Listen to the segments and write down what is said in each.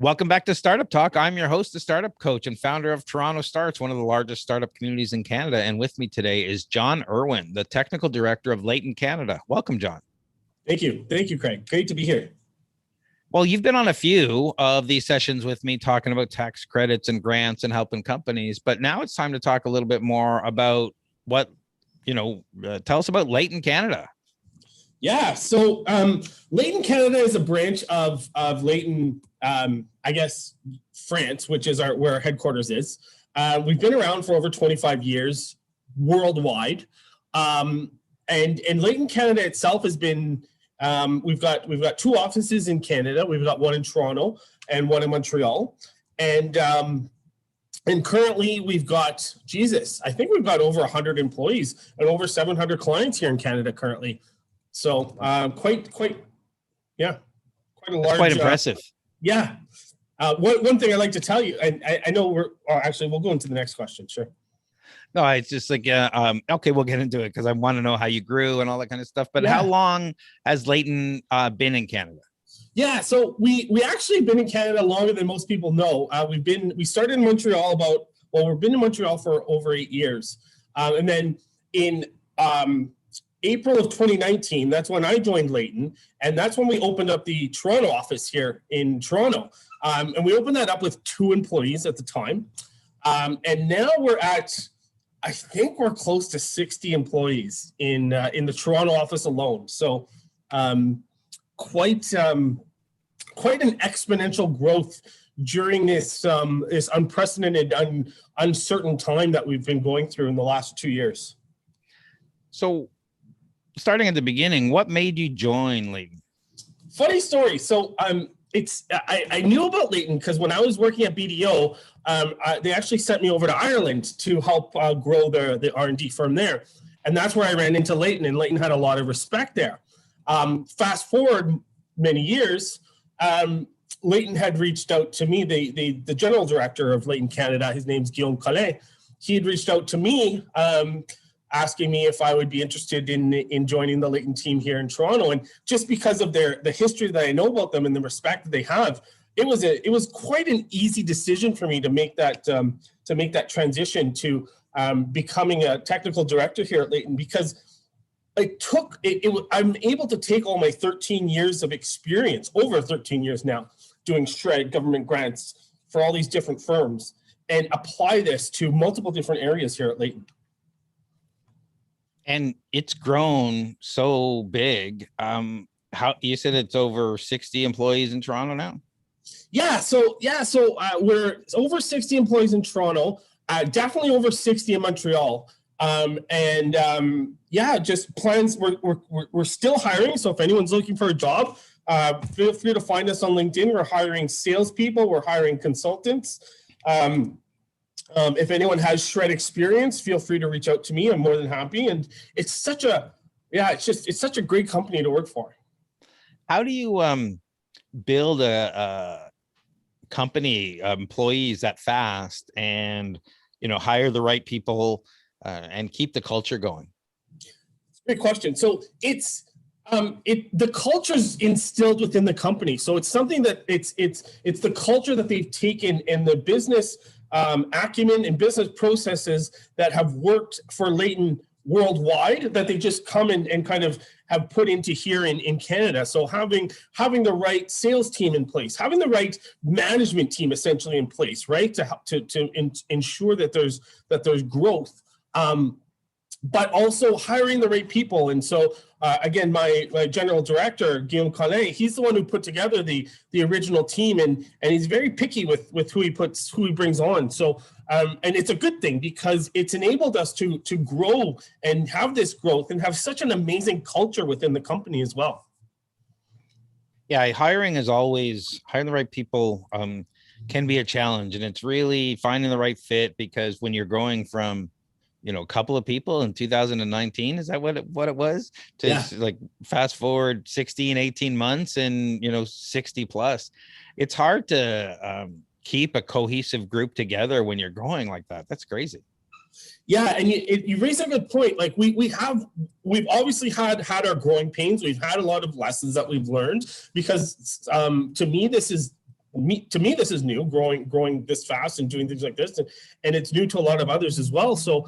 Welcome back to Startup Talk. I'm your host, the Startup Coach and founder of TorontoStarts, one of the largest startup communities in Canada. And with me today is Jon Irwin, the Technical Director of Layton, Canada. Welcome, Jon. Thank you. Thank you, Craig. Great to be here. Well, you've been on a few of these sessions with me talking about tax credits and grants and helping companies, but now it's time to talk a little bit more about what, tell us about Layton, Canada. Yeah, so Layton, Canada is a branch of Layton, France, which is where our headquarters is. We've been around for over 25 years worldwide. And Layton, Canada itself has been, we've got two offices in Canada. We've got one in Toronto and one in Montreal. And currently we've got, I think we've got over 100 employees and over 700 clients here in Canada currently. So quite a large. That's quite impressive. Yeah. One thing I'd like to tell you, and I know we'll go into the next question. Sure. No, it's just like, okay, we'll get into it because I want to know how you grew and all that kind of stuff. But yeah. How long has Layton been in Canada? Yeah, so we actually been in Canada longer than most people know. We started in Montreal we've been in Montreal for over 8 years. And then in April of 2019, that's when I joined Layton, and that's when we opened up the Toronto office here in Toronto. And we opened that up with 2 employees at the time. And now I think we're close to 60 employees in the Toronto office alone. So quite an exponential growth during this unprecedented, uncertain time that we've been going through in the last 2 years. So starting at the beginning, what made you join Layton? Funny story. So I knew about Layton because when I was working at BDO, they actually sent me over to Ireland to help grow the R&D firm there. And that's where I ran into Layton, and Layton had a lot of respect there. Fast forward many years, Layton had reached out to me, the general director of Layton Canada, his name's Guillaume Collet. He had reached out to me asking me if I would be interested in joining the Layton team here in Toronto. And just because of the history that I know about them and the respect that they have, it was quite an easy decision for me to make that transition to becoming a technical director here at Layton, because I'm able to take all my 13 years of experience, over 13 years now, doing sr&ed government grants for all these different firms, and apply this to multiple different areas here at Layton. And it's grown so big. How you said it's over 60 employees in Toronto now? So we're over 60 employees in Toronto, definitely over 60 in Montreal. Just plans. We're still hiring. So if anyone's looking for a job, feel free to find us on LinkedIn. We're hiring salespeople. We're hiring consultants. If anyone has sr&ed experience, feel free to reach out to me. I'm more than happy. And it's such a great company to work for. How do you build a company, employees that fast, and hire the right people and keep the culture going? Great question. So the culture's instilled within the company. So it's something that it's the culture that they've taken in the business acumen and business processes that have worked for Layton worldwide, that they just come and kind of have put into here in Canada. So having the right sales team in place, having the right management team essentially in place, right, to ensure that there's growth, but also hiring the right people. And so again, my general director, Guillaume Collet, he's the one who put together the original team, and he's very picky with who he brings on. So and it's a good thing because it's enabled us to grow and have this growth and have such an amazing culture within the company as well. Yeah, hiring the right people can be a challenge, and it's really finding the right fit, because when you're going from a couple of people in 2019, is that what it was, to like fast forward 16, 18 months and 60 plus, it's hard to keep a cohesive group together when you're growing like that. That's crazy. Yeah, and you raise a good point. Like we've obviously had our growing pains. We've had a lot of lessons that we've learned, because to me, this is to me, this is new, growing this fast and doing things like this, and it's new to a lot of others as well. So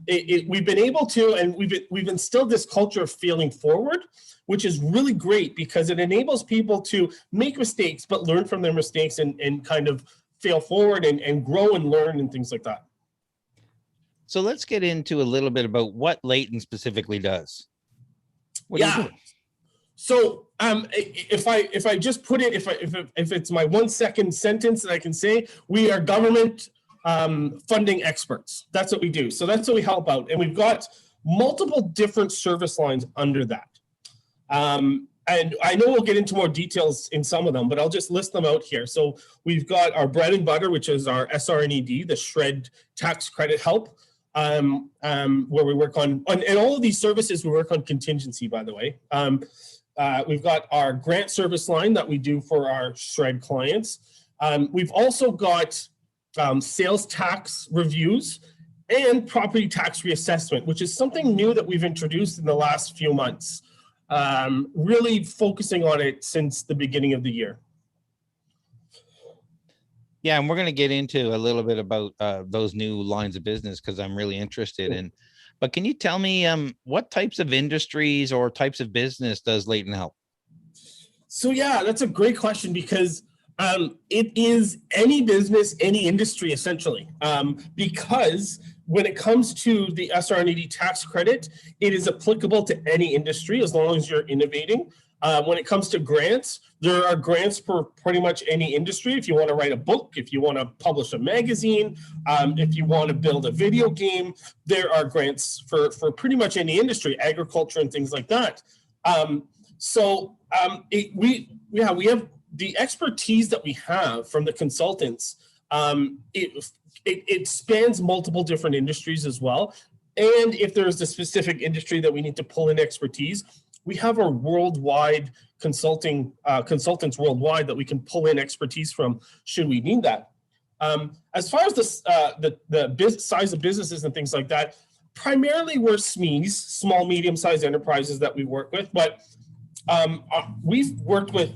we've been able to, and we've instilled this culture of failing forward, which is really great because it enables people to make mistakes, but learn from their mistakes and kind of fail forward and grow and learn and things like that. So let's get into a little bit about what Layton specifically does. What do you do? So if I just put it, if it's my 1 second sentence that I can say, we are government funding experts. That's what we do. So that's what we help out. And we've got multiple different service lines under that. And I know we'll get into more details in some of them, but I'll just list them out here. So we've got our bread and butter, which is our sr&ed, the SR&ed tax credit help, where we work on and all of these services, we work on contingency, by the way. We've got our grant service line that we do for our SR&ed clients. We've also got sales tax reviews and property tax reassessment, which is something new that we've introduced in the last few months, really focusing on it since the beginning of the year. Yeah, and we're going to get into a little bit about those new lines of business because I'm really interested in. But can you tell me what types of industries or types of business does Layton help? So yeah, that's a great question because it is any business, any industry, essentially. Because when it comes to the sr&ed tax credit, it is applicable to any industry as long as you're innovating. When it comes to grants, there are grants for pretty much any industry. If you want to write a book, if you want to publish a magazine, if you want to build a video game, there are grants for pretty much any industry, agriculture and things like that. We have the expertise that we have from the consultants. It spans multiple different industries as well. And if there's a specific industry that we need to pull in expertise, we have our worldwide consultants worldwide that we can pull in expertise from should we need that. As far as the size of businesses and things like that, primarily we're SMEs, small, medium-sized enterprises that we work with, but we've worked with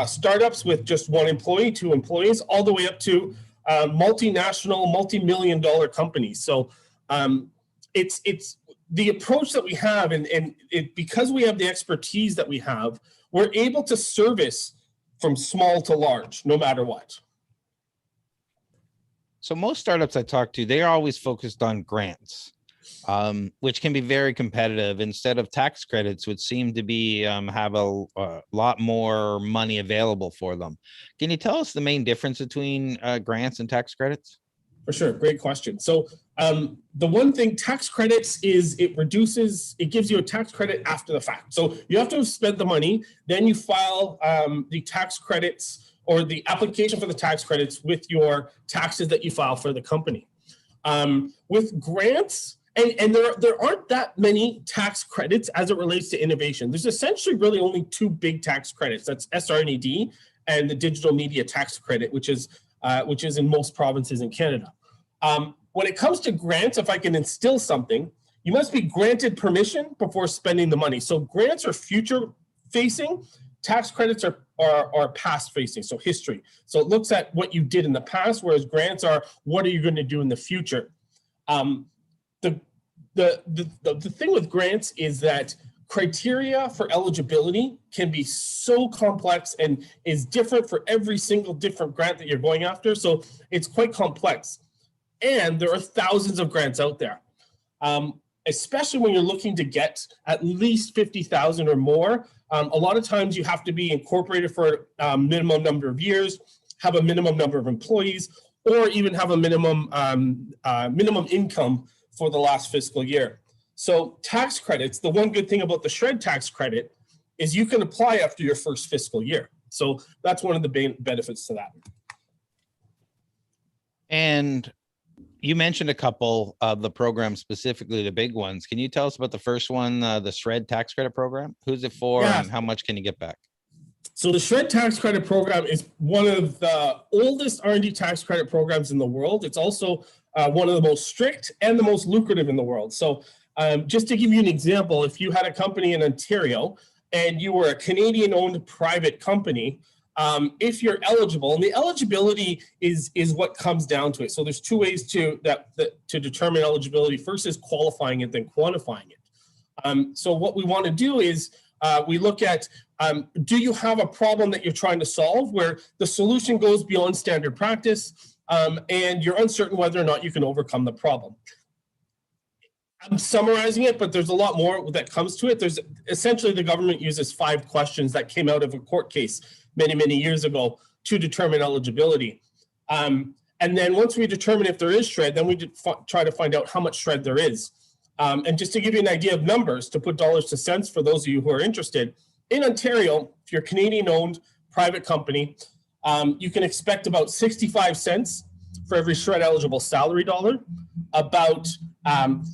startups with just 1 employee, 2 employees, all the way up to multinational, multi-million-dollar companies. So it's the approach that we have, and because we have the expertise that we have, we're able to service from small to large, no matter what. So most startups I talk to, they're always focused on grants, which can be very competitive instead of tax credits, which seem to be have a lot more money available for them. Can you tell us the main difference between grants and tax credits? For sure, great question. So the one thing, tax credits is it gives you a tax credit after the fact. So you have to have spent the money, then you file the tax credits or the application for the tax credits with your taxes that you file for the company. With grants, and there aren't that many tax credits as it relates to innovation. There's essentially really only 2 big tax credits. That's sr&ed and the digital media tax credit, which is in most provinces in Canada. When it comes to grants, if I can instill something, you must be granted permission before spending the money. So grants are future facing, tax credits are past facing, so history. So it looks at what you did in the past, whereas grants are what are you going to do in the future. The thing with grants is that criteria for eligibility can be so complex and is different for every single different grant that you're going after. So it's quite complex. And there are thousands of grants out there, especially when you're looking to get at least 50,000 or more. A lot of times you have to be incorporated for a minimum number of years, have a minimum number of employees, or even have a minimum income for the last fiscal year. So tax credits, the one good thing about the SR&ed tax credit is you can apply after your first fiscal year. So that's one of the benefits to that. And you mentioned a couple of the programs, specifically the big ones. Can you tell us about the first one, the SR&ed tax credit program? Who's it for and how much can you get back? So the SR&ed tax credit program is one of the oldest R&D tax credit programs in the world. It's also one of the most strict and the most lucrative in the world. So just to give you an example, if you had a company in Ontario and you were a Canadian-owned private company, if you're eligible, and the eligibility is what comes down to it. So there's two ways to determine eligibility. First is qualifying it, then quantifying it. So what we want to do is we look at, do you have a problem that you're trying to solve where the solution goes beyond standard practice, and you're uncertain whether or not you can overcome the problem. I'm summarizing it, but there's a lot more that comes to it. There's essentially the government uses 5 questions that came out of a court case many, many years ago to determine eligibility. And then once we determine if there is SR&ed, then we try to find out how much SR&ed there is. And just to give you an idea of numbers, to put dollars to cents for those of you who are interested, in Ontario, if you're a Canadian-owned private company, you can expect about 65 cents for every SR&ed eligible salary dollar, about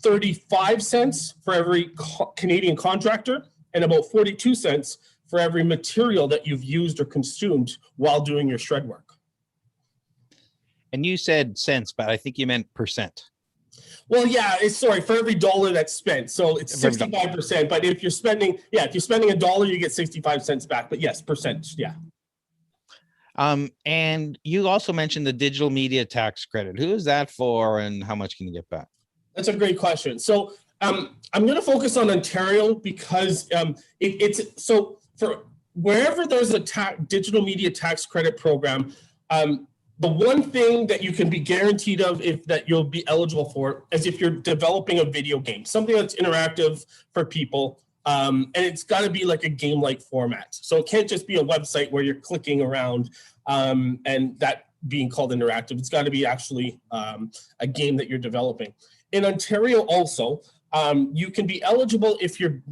35 cents for every Canadian contractor, and about 42 cents for every material that you've used or consumed while doing your SR&ed work. And you said cents, but I think you meant percent. Well, yeah, sorry, for every dollar that's spent. So it's 65%, but if you're spending $1, you get 65 cents back, but yes, percent, yeah. And you also mentioned the digital media tax credit. Who is that for and how much can you get back? That's a great question. So I'm going to focus on Ontario because it's so for wherever there's a digital media tax credit program, the one thing that you can be guaranteed of that you'll be eligible for is if you're developing a video game, something that's interactive for people, and it's got to be like a game-like format. So it can't just be a website where you're clicking around and that being called interactive. It's got to be actually a game that you're developing. In Ontario also, you can be eligible if you're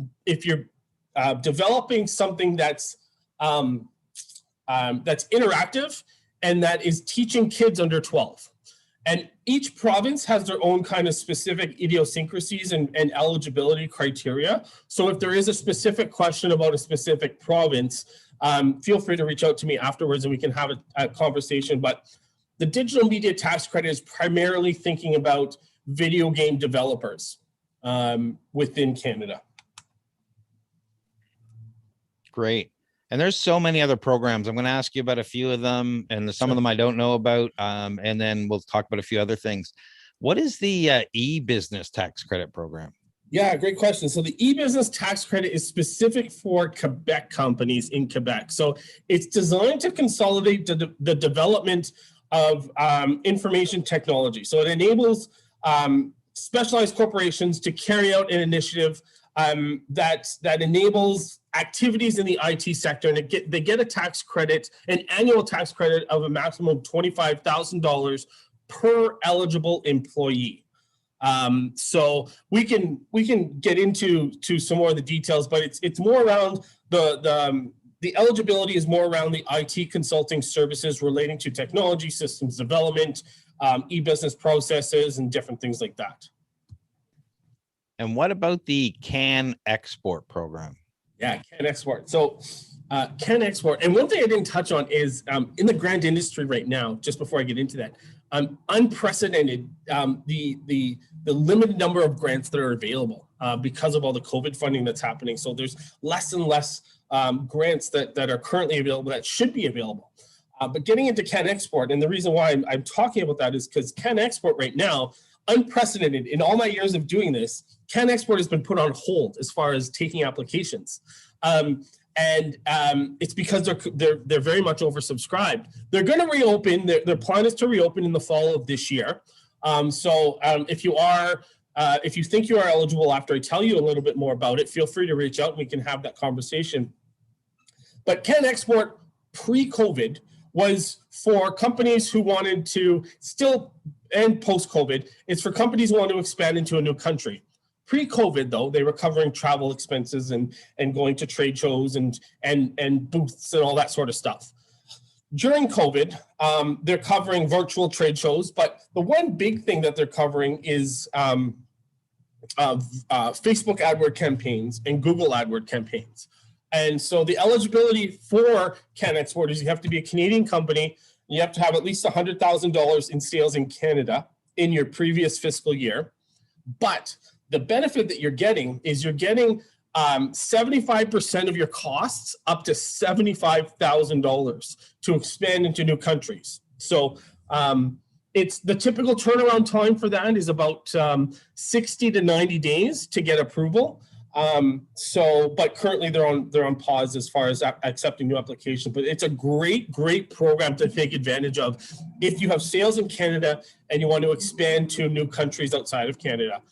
developing something that's interactive and that is teaching kids under 12. And each province has their own kind of specific idiosyncrasies and eligibility criteria. So if there is a specific question about a specific province, feel free to reach out to me afterwards and we can have a conversation. But the digital media tax credit is primarily thinking about video game developers within Canada. Great. And there's so many other programs. I'm going to ask you about a few of them, and some of them I don't know about, and then we'll talk about a few other things. What is the e-business tax credit program? Yeah, great question. So the e-business tax credit is specific for Quebec companies in Quebec. So it's designed to consolidate the development of information technology. So it enables specialized corporations to carry out an initiative that enables activities in the IT sector, and they get a tax credit, an annual tax credit of a maximum of $25,000 per eligible employee. So we can get into some more of the details, but it's more around the eligibility is more around the IT consulting services relating to technology, systems development, e-business processes, and different things like that. And what about the CAN Export program? Yeah, CAN Export. So CAN Export, and one thing I didn't touch on is in the grant industry right now, just before I get into that, unprecedented, the limited number of grants that are available because of all the COVID funding that's happening. So there's less and less grants that are currently available that should be available. But getting into CAN Export, and the reason why I'm talking about that is because CAN Export right now, unprecedented in all my years of doing this, CAN Export has been put on hold as far as taking applications. It's because they're very much oversubscribed. They're going to reopen. Their plan is to reopen in the fall of this year. If you think you are eligible after I tell you a little bit more about it, feel free to reach out and we can have that conversation. But CAN Export pre-COVID was for companies who wanted to still, and post-COVID, it's for companies who want to expand into a new country. Pre-COVID, though, they were covering travel expenses and going to trade shows and booths and all that sort of stuff. During COVID, they're covering virtual trade shows, but the one big thing that they're covering is Facebook AdWord campaigns and Google AdWord campaigns. And so the eligibility for CAN Export is you have to be a Canadian company. You have to have at least $100,000 in sales in Canada in your previous fiscal year. But the benefit that you're getting is you're getting 75% of your costs up to $75,000 to expand into new countries. So it's the typical turnaround time for that is about 60 to 90 days to get approval. But currently they're on pause as far as accepting new applications. But it's a great program to take advantage of if you have sales in Canada and you want to expand to new countries outside of Canada.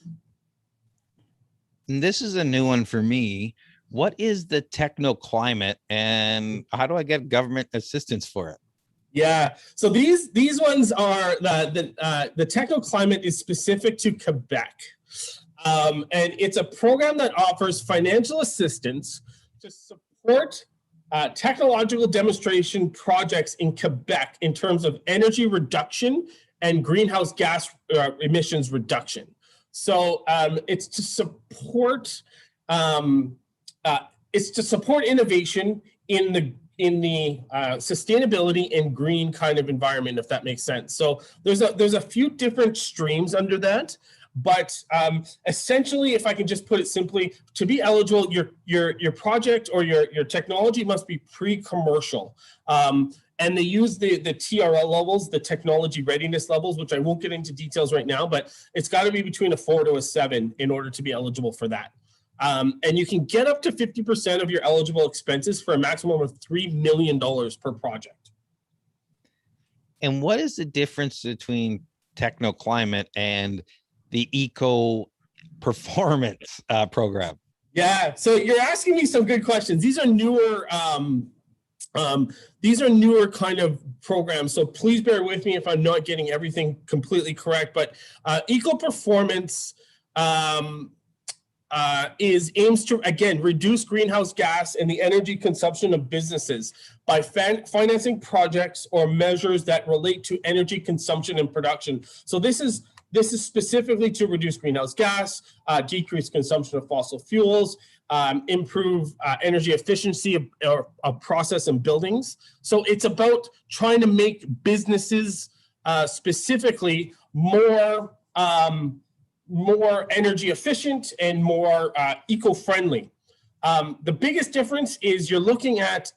And this is a new one for me. What is the techno-climate and how do I get government assistance for it? Yeah, so these ones are the techno-climate is specific to Quebec. And it's a program that offers financial assistance to support technological demonstration projects in Quebec in terms of energy reduction and greenhouse gas emissions reduction. So it's to support innovation in the sustainability and green kind of environment, if that makes sense. So there's a few different streams under that. But essentially, if I can just put it simply, to be eligible, your project or your technology must be pre-commercial. And they use the TRL levels, the technology readiness levels, which I won't get into details right now, but it's got to be between a 4 to a 7 in order to be eligible for that. And you can get up to 50% of your eligible expenses for a maximum of $3 million per project. And what is the difference between techno-climate and the eco performance program? Yeah, so you're asking me some good questions. These are newer kind of programs, so please bear with me if I'm not getting everything completely correct. But eco performance aims to, again, reduce greenhouse gas and the energy consumption of businesses by financing projects or measures that relate to energy consumption and production. So this is specifically to reduce greenhouse gas, decrease consumption of fossil fuels, improve energy efficiency of process and buildings. So it's about trying to make businesses specifically more energy efficient and more eco-friendly. The biggest difference is you're looking at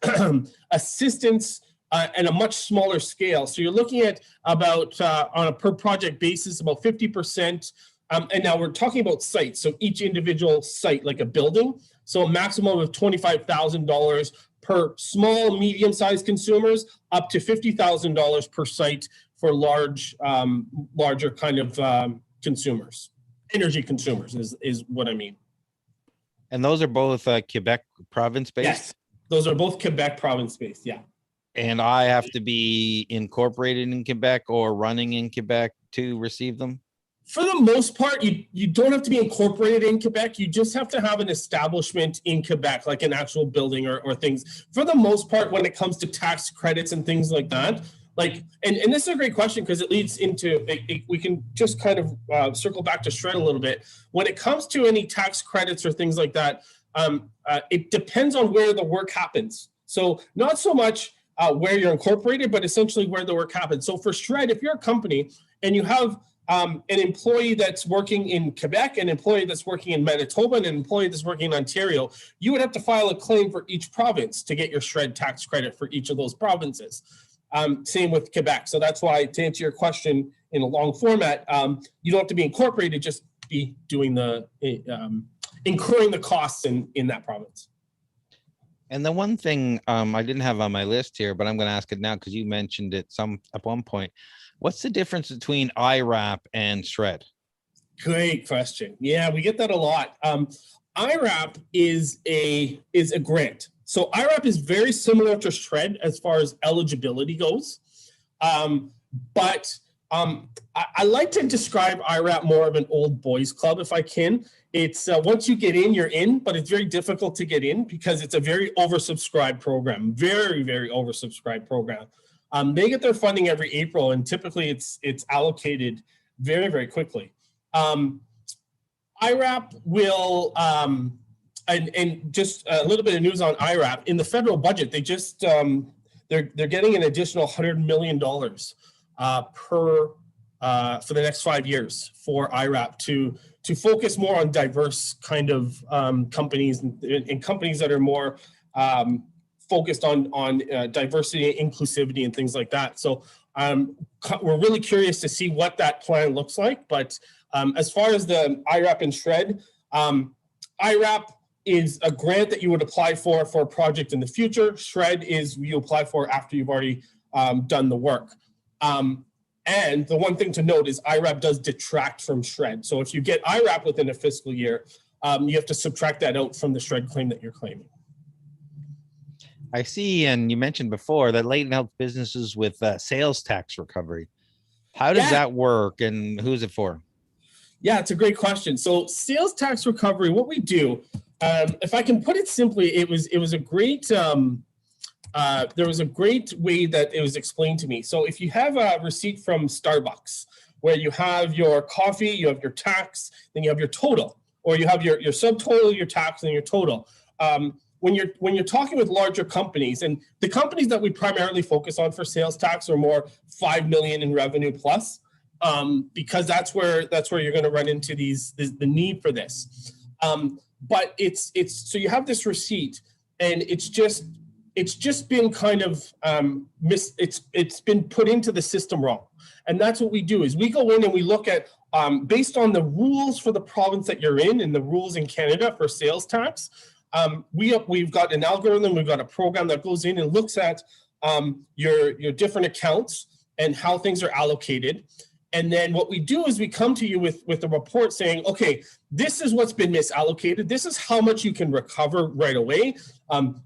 assistance at a much smaller scale. So you're looking at about, on a per project basis, about 50%. And now we're talking about sites. So each individual site, like a building. So a maximum of $25,000 per small, medium-sized consumers, up to $50,000 per site for larger kind of consumers. Energy consumers is what I mean. And those are both Quebec province-based? Yes, those are both Quebec province-based, yeah. And I have to be incorporated in Quebec or running in Quebec to receive them? For the most part, you don't have to be incorporated in Quebec. You just have to have an establishment in Quebec, like an actual building or things. For the most part, when it comes to tax credits and things like that, like, and this is a great question because it leads into, we can just kind of circle back to SR&ed a little bit. When it comes to any tax credits or things like that, it depends on where the work happens. So not so much where you're incorporated, but essentially where the work happens. So for SR&ed, if you're a company and you have an employee that's working in Quebec, an employee that's working in Manitoba, and an employee that's working in Ontario, you would have to file a claim for each province to get your SR&ed tax credit for each of those provinces. Same with Quebec. So that's why, to answer your question in a long format, you don't have to be incorporated, just be doing the, incurring the costs in that province. And the one thing I didn't have on my list here, but I'm going to ask it now because you mentioned it at one point. What's the difference between Irap and SR&ed? Great question. Yeah, we get that a lot. Irap is a grant. So Irap is very similar to SR&ed as far as eligibility goes. But I like to describe Irap more of an old boys club if I can. It's once you get in, you're in, but it's very difficult to get in because it's a very oversubscribed program, very, very oversubscribed program. They get their funding every April, and typically it's allocated very, very quickly. Irap will, and just a little bit of news on Irap, in the federal budget, they just, they're getting an additional $100 million for the next 5 years for Irap to focus more on diverse kind of companies and companies that are more focused on diversity, inclusivity, and things like that. So we're really curious to see what that plan looks like. But as far as the IRAP and sr&ed, IRAP is a grant that you would apply for a project in the future. sr&ed is you apply for after you've already done the work. And the one thing to note is IRAP does detract from sr&ed. So if you get IRAP within a fiscal year, you have to subtract that out from the sr&ed claim that you're claiming. I see, and you mentioned before that Leighton helps businesses with sales tax recovery. How does that work, and who's it for? Yeah, it's a great question. So sales tax recovery, what we do, if I can put it simply, it was a great, there was a great way that it was explained to me. So if you have a receipt from Starbucks, where you have your coffee, you have your tax, then you have your total, or you have your subtotal, your tax, and your total. When you're talking with larger companies, and the companies that we primarily focus on for sales tax are more 5 million in revenue plus, because that's where you're going to run into the need for this. But it's so you have this receipt, and it's just been kind of it's been put into the system wrong. And that's what we do is we go in and we look at based on the rules for the province that you're in and the rules in Canada for sales tax. We've got an algorithm, we've got a program that goes in and looks at your different accounts and how things are allocated. And then what we do is we come to you with a report saying, okay, this is what's been misallocated. This is how much you can recover right away.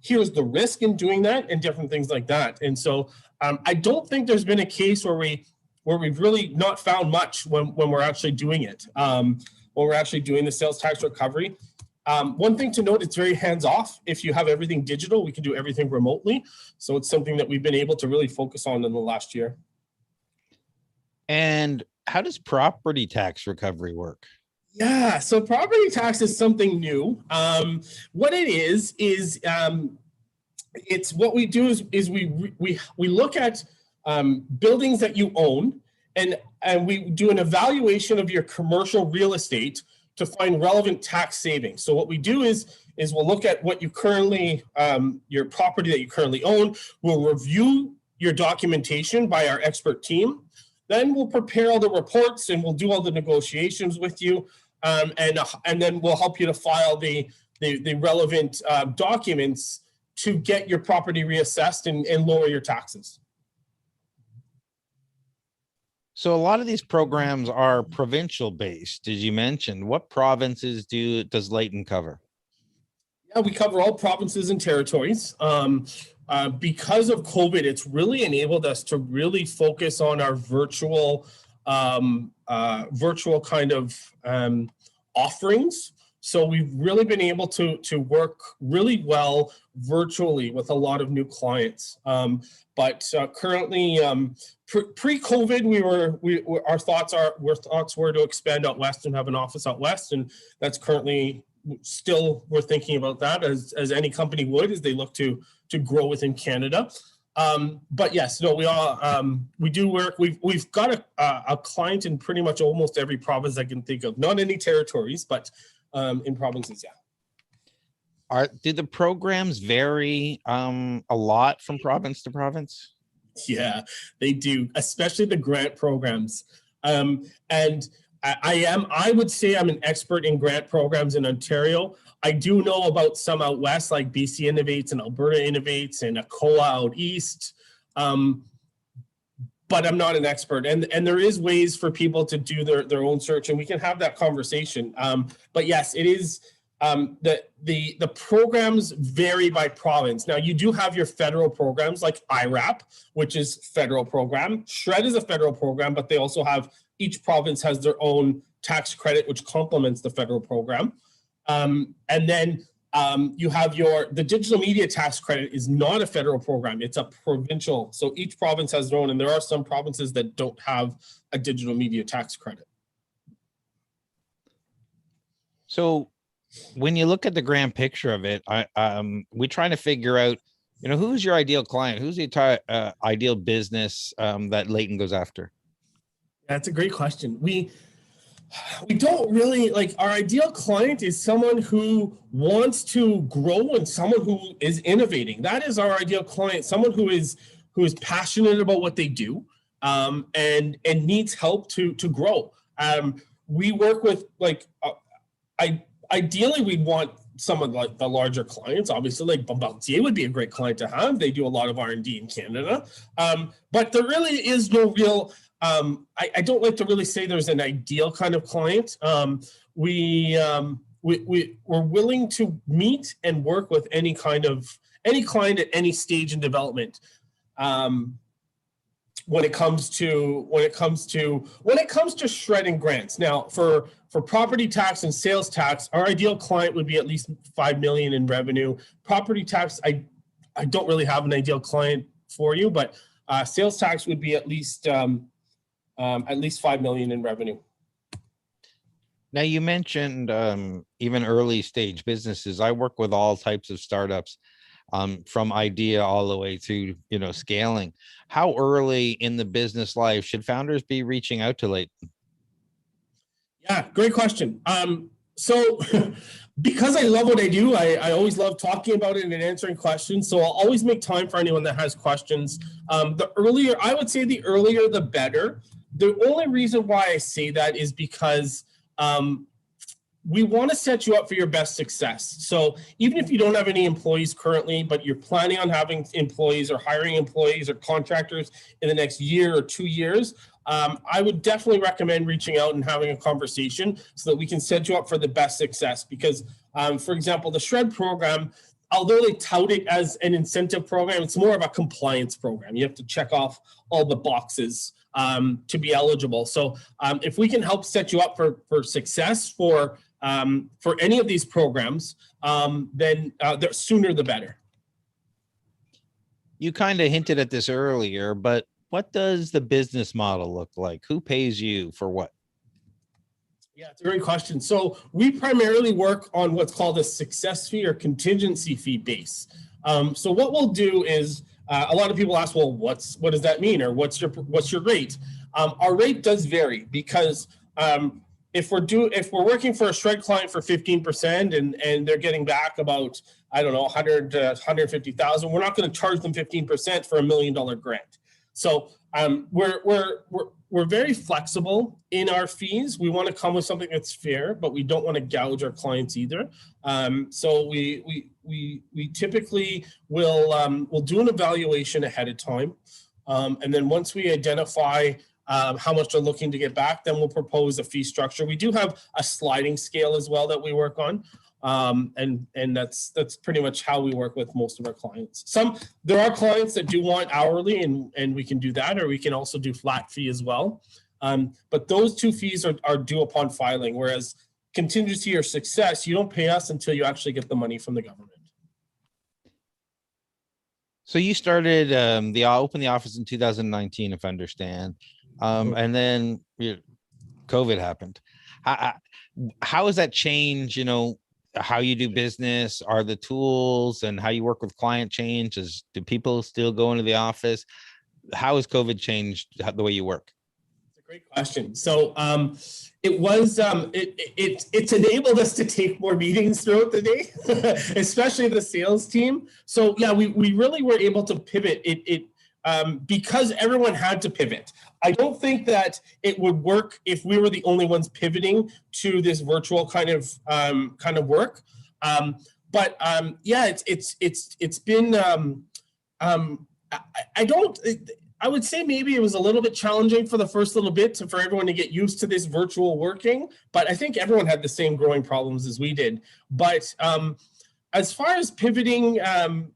Here's the risk in doing that and different things like that. And so I don't think there's been a case where we've really not found much when we're actually doing it, when we're actually doing the sales tax recovery. One thing to note, it's very hands-off. If you have everything digital, we can do everything remotely. So it's something that we've been able to really focus on in the last year. And how does property tax recovery work? Yeah, so property tax is something new. What it is it's what we do is we look at buildings that you own, and we do an evaluation of your commercial real estate to find relevant tax savings. So what we do is we'll look at what you currently, your property that you currently own. We'll review your documentation by our expert team. Then we'll prepare all the reports and we'll do all the negotiations with you. And then we'll help you to file the relevant documents to get your property reassessed and lower your taxes. So a lot of these programs are provincial based, as you mentioned. What provinces does Leighton cover? Yeah, we cover all provinces and territories. Because of COVID, it's really enabled us to really focus on our virtual kind of offerings. So we've really been able to work really well virtually with a lot of new clients. But currently, pre-COVID, our thoughts were to expand out west and have an office out west, and that's currently still we're thinking about that as any company would as they look to grow within Canada. But yes, no, we do work. We've got a client in pretty much almost every province I can think of. Not any territories, but in provinces, yeah. Do the programs vary a lot from province to province? Yeah, they do, especially the grant programs. And I would say I'm an expert in grant programs in Ontario. I do know about some out west, like BC Innovates and Alberta Innovates and ACOA out east. But I'm not an expert. And there is ways for people to do their own search, and we can have that conversation. But yes, it is, the programs vary by province. Now, you do have your federal programs like IRAP, which is federal program. sr&ed is a federal program, but they also have, each province has their own tax credit, which complements the federal program. And then you have the digital media tax credit is not a federal program. It's a provincial. So each province has their own, and there are some provinces that don't have a digital media tax credit. So when you look at the grand picture of it, we're trying to figure out, who's your ideal client? Who's the ideal business that Leighton goes after? That's a great question. We don't really like, our ideal client is someone who wants to grow and someone who is innovating. That is our ideal client, someone who is passionate about what they do, and needs help to grow. We work with ideally we'd want some of like the larger clients. Obviously, like Bombardier would be a great client to have. They do a lot of R&D in Canada, but there really is no real. I don't like to really say there's an ideal kind of client. We're willing to meet and work with any client at any stage in development. When it comes to shredding grants. Now, for property tax and sales tax, our ideal client would be at least 5 million in revenue. Property tax, I don't really have an ideal client for you, but sales tax would be at least 5 million in revenue. Now you mentioned even early stage businesses. I work with all types of startups, from idea all the way through, scaling. How early in the business life should founders be reaching out to Leighton? Yeah, great question. So because I love what I do, I always love talking about it and answering questions. So I'll always make time for anyone that has questions. The earlier the better. The only reason why I say that is because we want to set you up for your best success. So even if you don't have any employees currently, but you're planning on having employees or hiring employees or contractors in the next year or 2 years, I would definitely recommend reaching out and having a conversation so that we can set you up for the best success. Because, for example, the SR&ed program, although they tout it as an incentive program, it's more of a compliance program. You have to check off all the boxes to be eligible. So if we can help set you up for success for any of these programs, then the sooner the better. You kind of hinted at this earlier, but what does the business model look like? Who pays you for what? Yeah, it's a great question. So we primarily work on what's called a success fee or contingency fee base. So what we'll do is, a lot of people ask, well, what does that mean? Or what's your rate? Our rate does vary because if we're working for a SR&ed client for 15% and they're getting back about, I don't know, 100 to 150,000, we're not going to charge them 15% for $1 million grant. So we're very flexible in our fees. We want to come with something that's fair, but we don't want to gouge our clients either. So we typically will do an evaluation ahead of time, and then once we identify how much they're looking to get back, then we'll propose a fee structure. We do have a sliding scale as well that we work on. And that's pretty much how we work with most of our clients. There are clients that do want hourly and we can do that, or we can also do flat fee as well. But those two fees are due upon filing, whereas contingency or success, you don't pay us until you actually get the money from the government. So you started, opened the office in 2019, if I understand. And then COVID happened. How has that changed, how you do business? Are the tools and how you work with client changed? Do people still go into the office? How has COVID changed the way you work? It's a great question. So it's enabled us to take more meetings throughout the day, especially the sales team. So yeah, we really were able to pivot because everyone had to pivot. I don't think that it would work if we were the only ones pivoting to this virtual kind of work. But yeah, it's been. I would say maybe it was a little bit challenging for the first little bit for everyone to get used to this virtual working. But I think everyone had the same growing problems as we did. But as far as pivoting,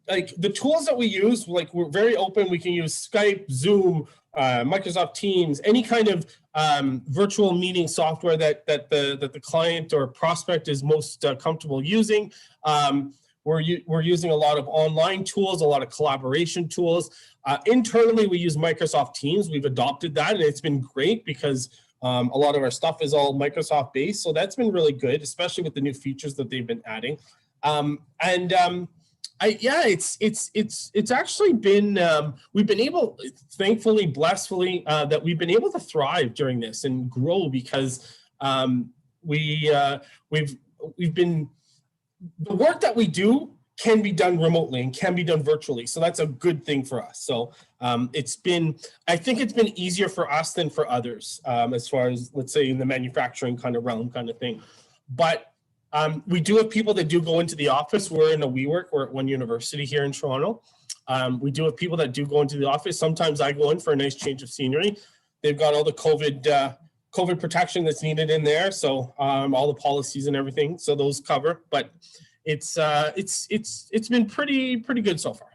like the tools that we use, like we're very open. We can use Skype, Zoom, Microsoft Teams, any kind of virtual meeting software that the client or prospect is most comfortable using. We're using a lot of online tools, a lot of collaboration tools. Internally, we use Microsoft Teams. We've adopted that, and it's been great because a lot of our stuff is all Microsoft based. So that's been really good, especially with the new features that they've been adding. It's actually been, we've been able, thankfully, blessedly, that we've been able to thrive during this and grow because We've been, the work that we do can be done remotely and can be done virtually. So that's a good thing for us. So I think it's been easier for us than for others, as far as, let's say, in the manufacturing kind of realm kind of thing. But we do have people that do go into the office. We're in a WeWork. We're at one university here in Toronto. We do have people that do go into the office. Sometimes I go in for a nice change of scenery. They've got all the COVID protection that's needed in there. So all the policies and everything. So those cover, but it's been pretty good so far.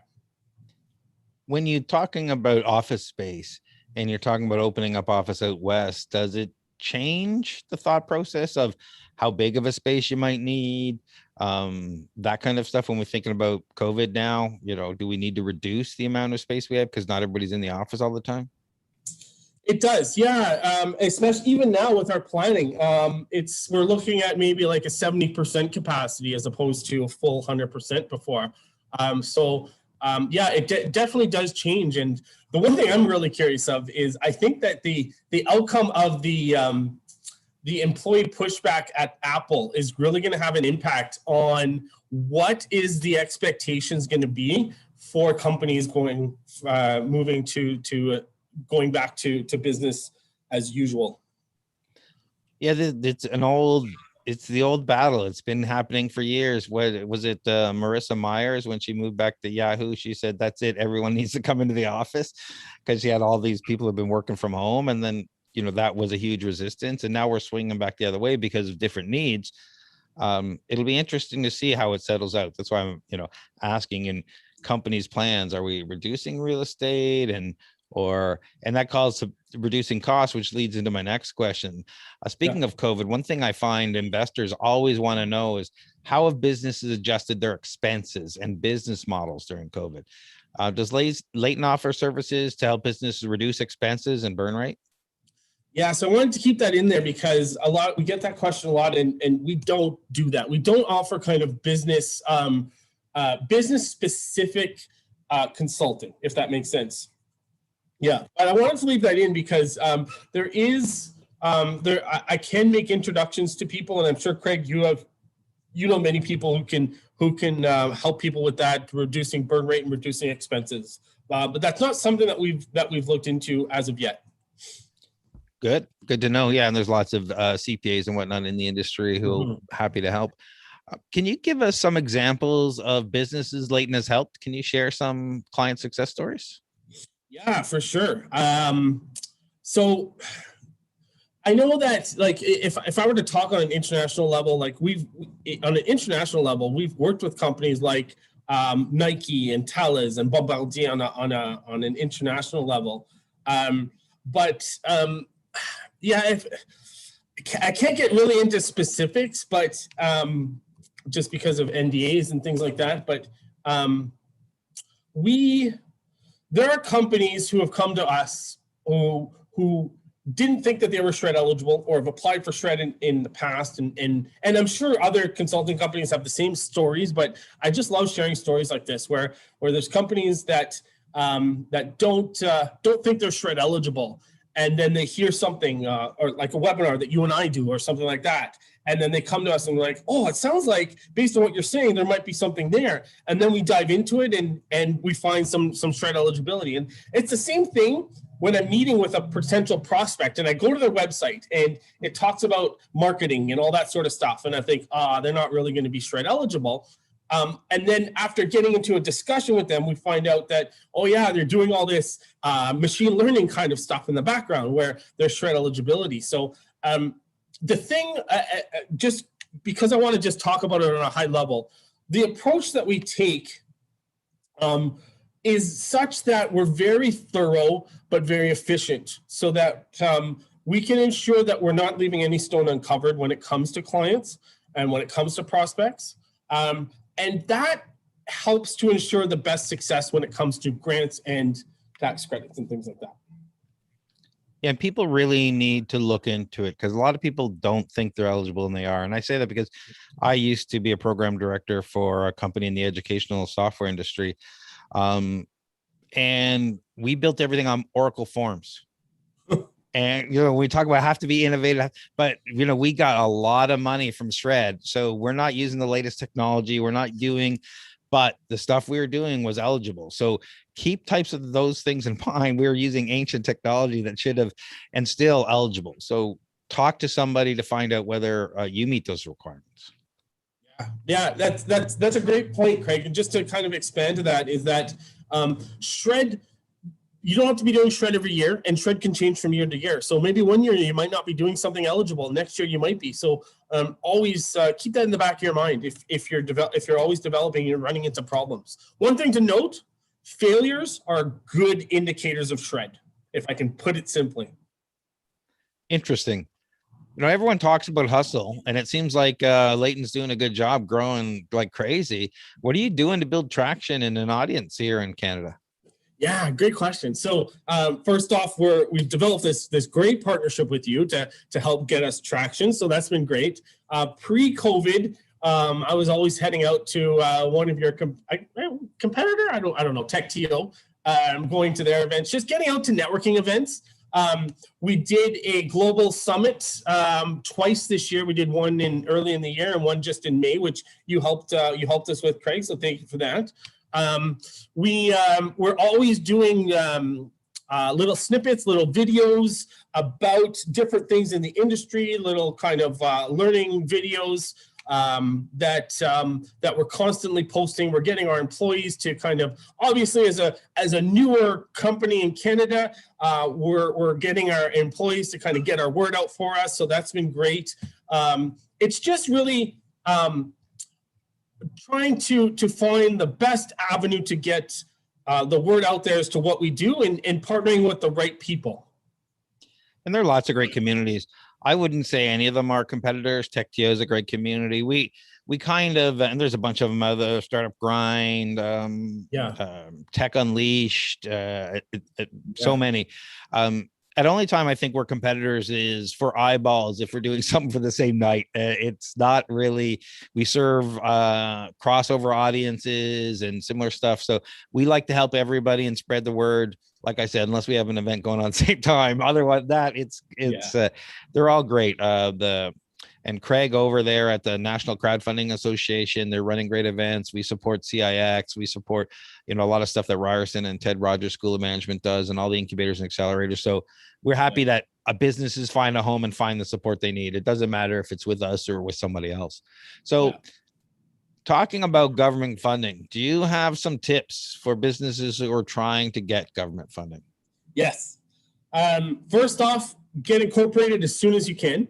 When you're talking about office space and you're talking about opening up office out west, does it change the thought process of how big of a space you might need, that kind of stuff when we're thinking about COVID now? Do we need to reduce the amount of space we have because not everybody's in the office all the time? It does, yeah. Especially even now with our planning, we're looking at maybe like a 70% capacity as opposed to a full 100% before. Yeah, it definitely does change. And the one thing I'm really curious of is I think that the outcome of the employee pushback at Apple is really going to have an impact on what is the expectations going to be for companies moving to going back to business as usual. Yeah, it's the old battle. It's been happening for years. What was it, Marissa Myers, when she moved back to Yahoo, she said, that's it, everyone needs to come into the office, because she had all these people who have been working from home. And then, that was a huge resistance. And now we're swinging back the other way because of different needs. It'll be interesting to see how it settles out. That's why I'm, asking in companies' plans, are we reducing real estate and that calls to reducing costs, which leads into my next question. Speaking of COVID, one thing I find investors always want to know is how have businesses adjusted their expenses and business models during COVID? Does Layton offer services to help businesses reduce expenses and burn rate? Yeah, so I wanted to keep that in there because we get that question a lot, and we don't do that. We don't offer kind of business specific consulting, if that makes sense. Yeah, but I wanted to leave that in because I can make introductions to people, and I'm sure, Craig, you know many people who can help people with that, reducing burn rate and reducing expenses. But that's not something that we've looked into as of yet. Good to know. Yeah, and there's lots of CPAs and whatnot in the industry who are happy to help. Can you give us some examples of businesses Layton has helped? Can you share some client success stories? Yeah, for sure. So I know that, like, if I were to talk on an international level, like we've worked with companies like Nike and Thales and Bombardier on an international level. Yeah, I can't get really into specifics, but just because of NDAs and things like that. But there are companies who have come to us who didn't think that they were SR&ed eligible or have applied for SR&ed in the past. And I'm sure other consulting companies have the same stories, but I just love sharing stories like this where there's companies that don't think they're SR&ed eligible. And then they hear something or like a webinar that you and I do or something like that. And then they come to us and like, oh, it sounds like based on what you're saying, there might be something there. And then we dive into it and we find some SR&ed eligibility. And it's the same thing when I'm meeting with a potential prospect and I go to their website and it talks about marketing and all that sort of stuff. And I think, they're not really going to be SR&ed eligible. And then after getting into a discussion with them, we find out that, oh yeah, they're doing all this machine learning kind of stuff in the background where there's SR&ed eligibility. So the thing, just because I want to just talk about it on a high level, the approach that we take is such that we're very thorough, but very efficient so that we can ensure that we're not leaving any stone uncovered when it comes to clients and when it comes to prospects. And that helps to ensure the best success when it comes to grants and tax credits and things like that. Yeah, and people really need to look into it because a lot of people don't think they're eligible and they are. And I say that because I used to be a program director for a company in the educational software industry. And we built everything on Oracle forms. And, we talk about have to be innovative, but, we got a lot of money from sr&ed. So we're not using the latest technology. We're not doing, but the stuff we were doing was eligible. So keep types of those things in mind. We were using ancient technology that should have, and still eligible. So talk to somebody to find out whether you meet those requirements. Yeah, that's a great point, Craig. And just to kind of expand to that is that sr&ed, you don't have to be doing sr&ed every year, and sr&ed can change from year to year. So maybe one year you might not be doing something eligible. Next year you might be. So always keep that in the back of your mind. If you're always developing, you're running into problems. One thing to note: failures are good indicators of sr&ed, if I can put it simply. Interesting. Everyone talks about hustle, and it seems like Layton's doing a good job growing like crazy. What are you doing to build traction in an audience here in Canada? Yeah, great question. So first off, we've developed this great partnership with you to help get us traction. So that's been great. Pre-COVID, I was always heading out to one of your competitor. I don't know, TechTO. Going to their events, just getting out to networking events. We did a global summit twice this year. We did one early in the year and one just in May, which you helped us with, Craig. So thank you for that. We're always doing little snippets, little videos about different things in the industry, little kind of learning videos that we're constantly posting. We're getting our employees to kind of, obviously as a newer company in Canada, we're getting our employees to kind of get our word out for us. So that's been great. It's just really trying to find the best avenue to get the word out there as to what we do, and partnering with the right people. And there are lots of great communities. I wouldn't say any of them are competitors. TechTO is a great community. We kind of, and there's a bunch of them, other Startup Grind, Tech Unleashed, so many. At only time I think we're competitors is for eyeballs if we're doing something for the same night. It's not really, we serve crossover audiences and similar stuff. So we like to help everybody and spread the word. Like I said, unless we have an event going on at the same time. Otherwise, they're all great. And Craig over there at the National Crowdfunding Association, they're running great events. We support CIX. We support, a lot of stuff that Ryerson and Ted Rogers School of Management does, and all the incubators and accelerators. So we're happy that businesses find a home and find the support they need. It doesn't matter if it's with us or with somebody else. So talking about government funding, do you have some tips for businesses who are trying to get government funding? Yes. First off, get incorporated as soon as you can.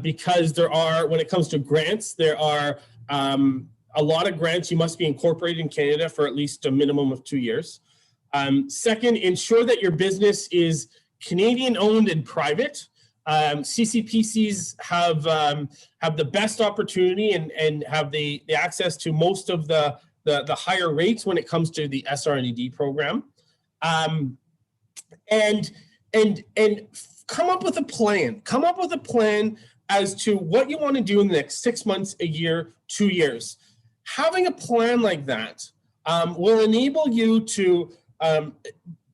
Because when it comes to grants, there are a lot of grants you must be incorporated in Canada for at least a minimum of 2 years. Second, ensure that your business is Canadian owned and private. CCPCs have the best opportunity and have the access to most of the higher rates when it comes to the sr&ed program. And come up with a plan. Come up with a plan as to what you want to do in the next 6 months, a year, 2 years. Having a plan like that will enable you to,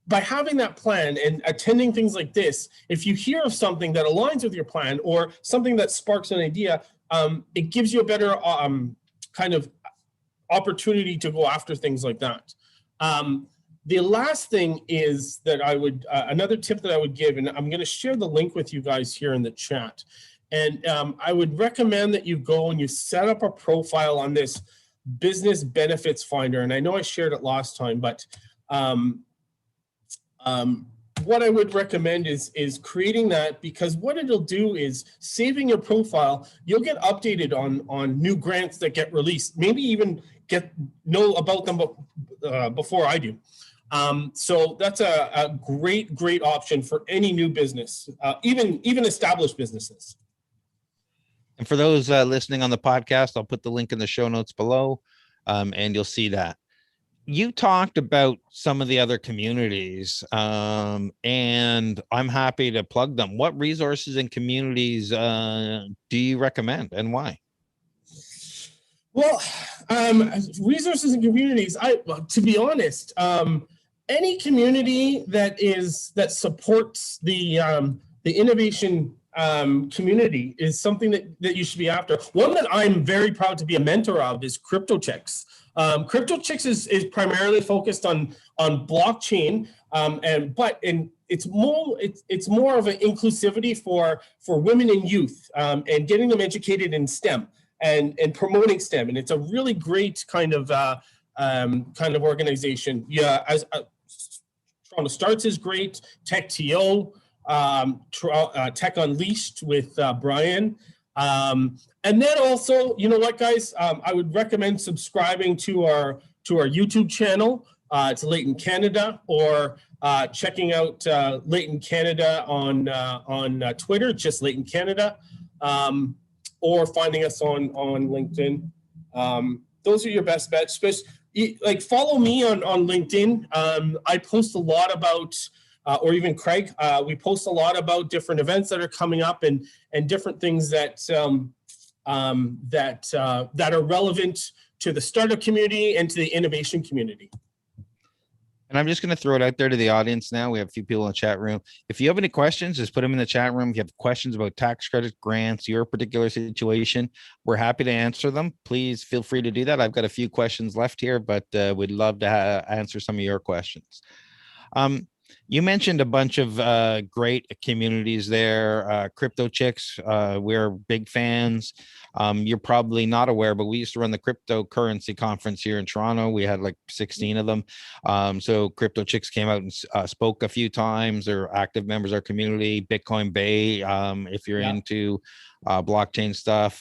by having that plan and attending things like this, if you hear of something that aligns with your plan or something that sparks an idea, it gives you a better kind of opportunity to go after things like that. The last thing is that I would, another tip that I would give, and I'm going to share the link with you guys here in the chat. And I would recommend that you go and you set up a profile on this business benefits finder. And I know I shared it last time, but what I would recommend is creating that, because what it'll do is saving your profile, you'll get updated on new grants that get released, maybe even know about them before I do. So that's a great option for any new business, even established businesses. And for those listening on the podcast, I'll put the link in the show notes below, and you'll see that. You talked about some of the other communities, and I'm happy to plug them. What resources and communities do you recommend, and why? Well, resources and communities, to be honest, any community that supports the innovation community is something that you should be after. One that I'm very proud to be a mentor of is CryptoChicks. CryptoChicks is primarily focused on blockchain, but it's more of an inclusivity for women and youth, and getting them educated in STEM and promoting STEM. And it's a really great kind of organization. Yeah, as TorontoStarts is great. TechTO, Tech Unleashed with Brian. And then also, you know what, guys, I would recommend subscribing to our YouTube channel. It's Layton Canada, or checking out Layton Canada on Twitter, just Layton Canada, or finding us on LinkedIn. Those are your best bets. Like, follow me on LinkedIn. I post a lot about, or even Craig, we post a lot about different events that are coming up and different things that are relevant to the startup community and to the innovation community. And I'm just going to throw it out there to the audience now. We have a few people in the chat room. If you have any questions, just put them in the chat room. If you have questions about tax credits, grants, your particular situation, we're happy to answer them. Please feel free to do that. I've got a few questions left here, but we'd love to answer some of your questions. You mentioned a bunch of great communities there. CryptoChicks, we're big fans. You're probably not aware, but we used to run the cryptocurrency conference here in Toronto. We had like 16 of them. So CryptoChicks came out and spoke a few times. They're active members of our community. Bitcoin Bay, if you're into blockchain stuff,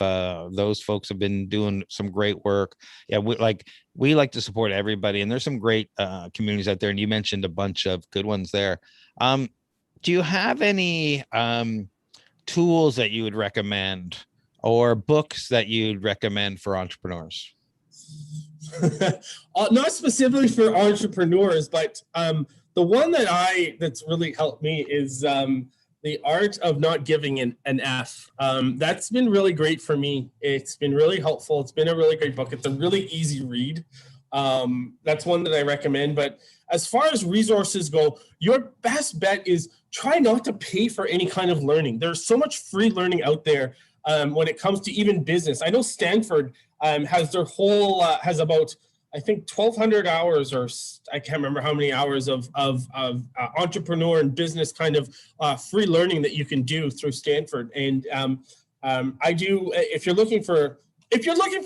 those folks have been doing some great work. Yeah, we like to support everybody, and there's some great communities out there, and you mentioned a bunch of good ones there. Do you have any tools that you would recommend, or books that you'd recommend for entrepreneurs? Not specifically for entrepreneurs, but the one that's really helped me is The Art of Not Giving an F. That's been really great for me. It's been really helpful. It's been a really great book. It's a really easy read. That's one that I recommend. But as far as resources go, your best bet is try not to pay for any kind of learning. There's so much free learning out there when it comes to even business. I know Stanford has their whole, has about, I think, 1,200 hours, or I can't remember how many hours of entrepreneur and business kind of free learning that you can do through Stanford. And I do, if you're looking for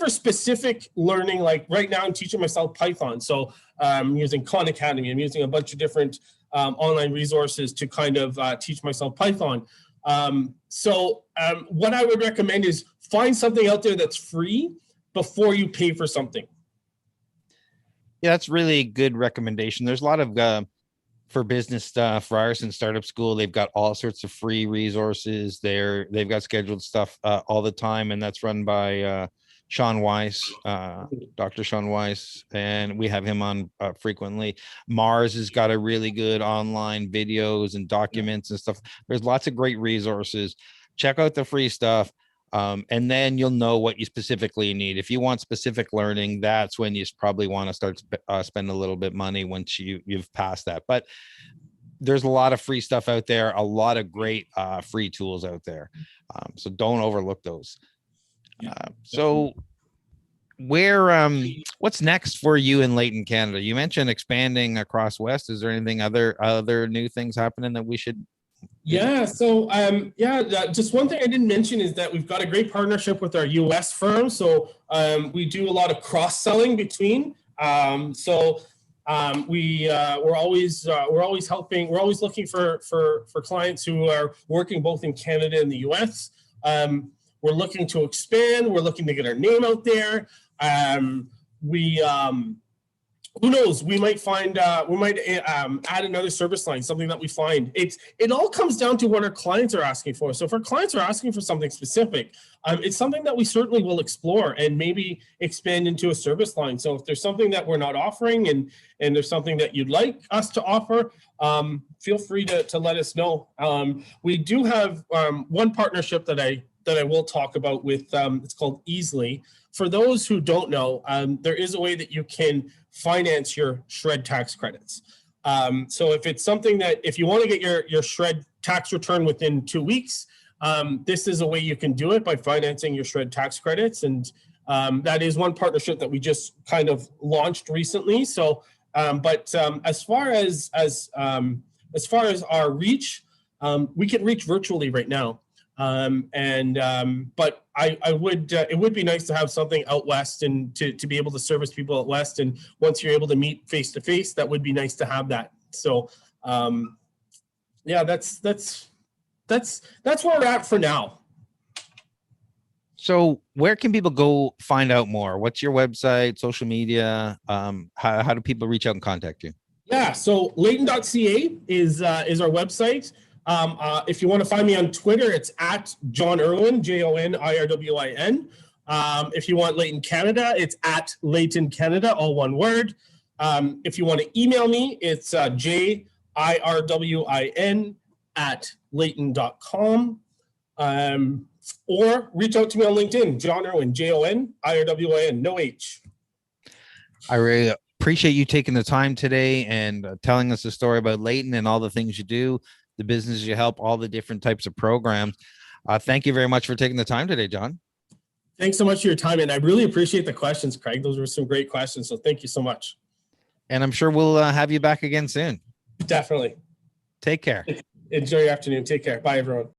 specific learning, like right now I'm teaching myself Python. So I'm using Khan Academy. I'm using a bunch of different online resources to kind of teach myself Python. What I would recommend is find something out there that's free before you pay for something. Yeah, that's really good recommendation. There's a lot of for business stuff. Ryerson Startup School, they've got all sorts of free resources there. They've got scheduled stuff all the time, and that's run by Sean Weiss, Dr. Sean Weiss, and we have him on frequently. Mars has got a really good online videos and documents and stuff. There's lots of great resources. Check out the free stuff. And then you'll know what you specifically need. If you want specific learning, that's when you probably want to start spend a little bit money once you've passed that. But there's a lot of free stuff out there, a lot of great free tools out there. So don't overlook those. So what's next for you in Layton, Canada? You mentioned expanding across West. Is there anything other new things happening that we should? Yeah, so just one thing I didn't mention is that we've got a great partnership with our US firm. So we do a lot of cross-selling between. We're always helping. We're always looking for clients who are working both in Canada and the US. We're looking to expand. We're looking to get our name out there. Who knows? We might find add another service line, something that we find. It all comes down to what our clients are asking for. So if our clients are asking for something specific, it's something that we certainly will explore and maybe expand into a service line. So if there's something that we're not offering and there's something that you'd like us to offer, feel free to let us know. We do have one partnership that I will talk about with, it's called Easily. For those who don't know, there is a way that you can finance your SR&ed tax credits. So if it's something that, if you want to get your SR&ed tax return within 2 weeks, this is a way you can do it by financing your sr&ed tax credits. And that is one partnership that we just kind of launched recently. So, as far as our reach, we can reach virtually right now. But it would be nice to have something out west and to be able to service people out west. And once you're able to meet face to face, that would be nice to have that. So, yeah, that's where we're at for now. So where can people go find out more? What's your website, social media? How do people reach out and contact you? Yeah, so Leyton.ca is our website. If you want to find me on Twitter, it's at Jon Irwin, JONIRWIN. If you want Layton Canada, it's at Layton Canada, all one word. If you want to email me, it's JIRWIN@Layton.com. Or reach out to me on LinkedIn, Jon Irwin, JONIRWIN, no H. I really appreciate you taking the time today and telling us the story about Layton and all the things you do, the businesses you help, all the different types of programs. Thank you very much for taking the time today, Jon. Thanks so much for your time. And I really appreciate the questions, Craig. Those were some great questions. So thank you so much. And I'm sure we'll have you back again soon. Definitely. Take care. Enjoy your afternoon. Take care. Bye, everyone.